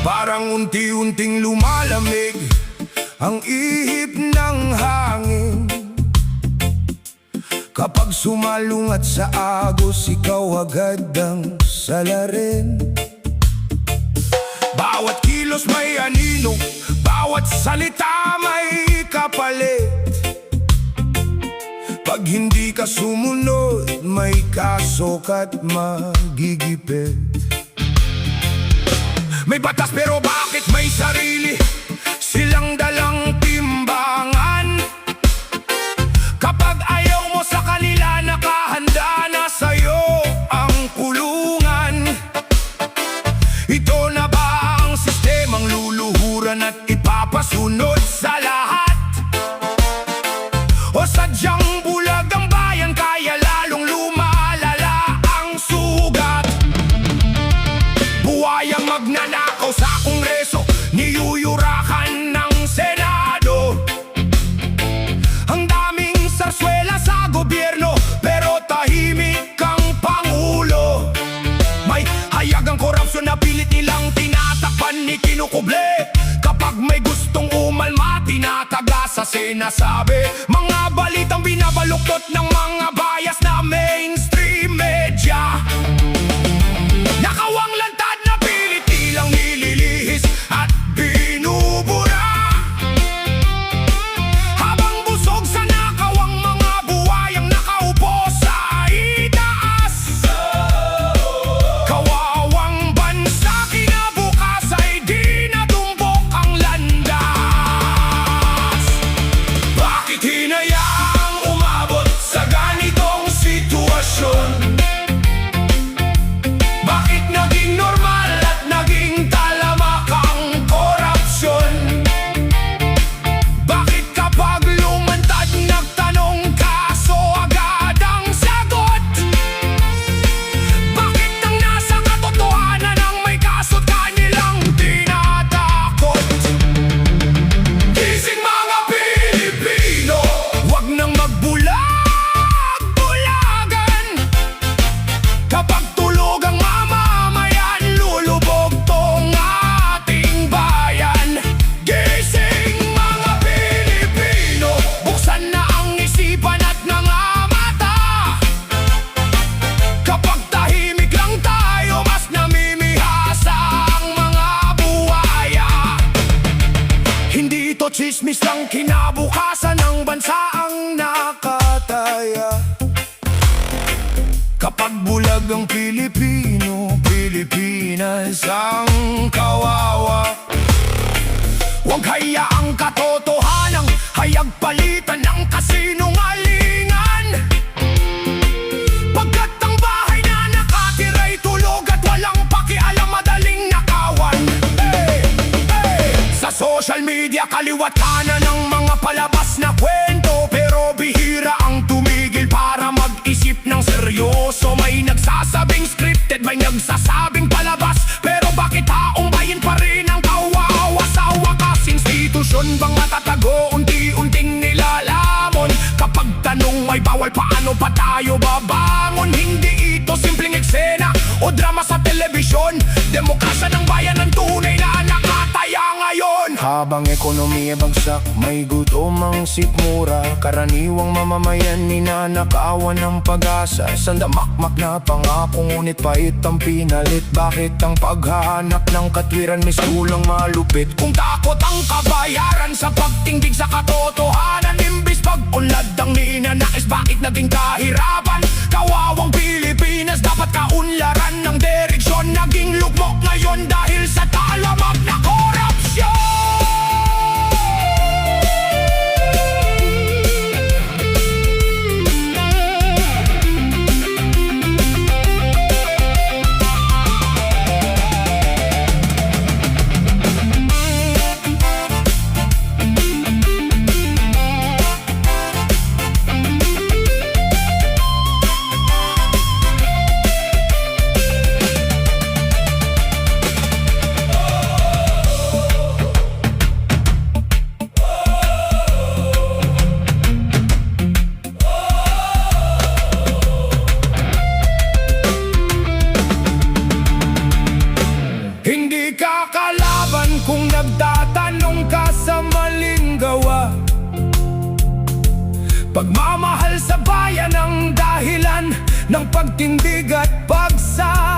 Parang unti-unting lumalamig ang ihip ng hangin. Kapag sumalungat sa agos, ikaw agad ang salarin. Bawat kilos may anino, bawat salita may kapalit. Pag hindi ka sumunod, may kasok at magigipit. May batas pero bakit may sarili silang dalang timbangan? Kapag ayaw mo sa kanila, nakahanda na sa'yo ang kulungan. Ito na ba ang sistemang luluhuran at ipapasunod sa lahat? O sadyang bulag ang bayan, kaya lalong lumalala ang sugat? Buwayang magnanakaw sa Kongreso, niyuyurakan ng Senado. Ang daming sarswela sa gobyerno, pero tahimik ang Pangulo. May hayag ang korupsyon na pilit nilang tinatakpan ni kinukuble. Kapag may gustong umalma, tinataga sa sinasabi. Mga balitang binabaluktot ng mga bias na mainstream media. Nakawang lantad na pilit nilang nililihis at binubura. Habang busog sa nakawang mga buwayang nakaupo sa itaas. Kawawang bansa, kinabukas ay di natumbok ang landas. Bakit hinayaang umabot sa ganitong sitwasyon? Bakit naging normal at naging talamak ang korupsyon? Bakit kapag lumantad nagtanong ka, so agad ang sagot? Bakit nang nasa katotohanan ang may kaso't kanilang tinatakot? Gising mga Pilipino, wag nang magbulag-bulagan. Kapag tulog ang mamamayan, lulubog tong ating bayan. Gising mga Pilipino, buksan na ang isipan at mga mata. Kapag tahimik lang tayo, mas namimihasa ang mga buwaya. Hindi ito chismis lang, kinabukasan ng bansa ang nakataya. Kapag bulag ang Pilipino, Pilipinas ang kawawa. Huwag hayaang katotohanang hayag palitan ng kasinungalingan. Pagkat ang bahay na nakatira'y tulog at walang pakialam, madaling nakawan. Sa social media, kaliwat kanan ng mga palabas na kwento, pero bihira ang tumigil para mag-isip ng seryoso. May nagsasabing scripted, may nagsasabing palabas, pero bakit taong bayan pa rin ang kawawa? Sa wakas, institusyon bang matatago, unti-unting nilalamon? Kapag tanong may bawal, paano pa tayo babangon? Hindi ito simpleng eksena o drama sa telebisyon. Demokrasya ng bayan ang tunay na nakataya ngayon. Habang ekonomiya bagsak, may gutom ang sikmura. Karaniwang mamamayan ninanakawan ng pag-asa. Sandamakmak na pangako, ngunit pait ang pinalit. Bakit ang paghahanap ng katwiran may kulang malupit? Kung takot ang kabayaran sa pagtindig sa katotohanan, imbis pag-unlad ang ninanais, bakit naging kahirapan? Kawawang Pilipinas, dapat kaunlaran ng direksyon. Naging lugmok ngayon dahil sa talamak na korupsyon. nagtatanong ka sa maling gawa. Pagmamahal sa bayan ang dahilan ng pagtindig at pagsasama.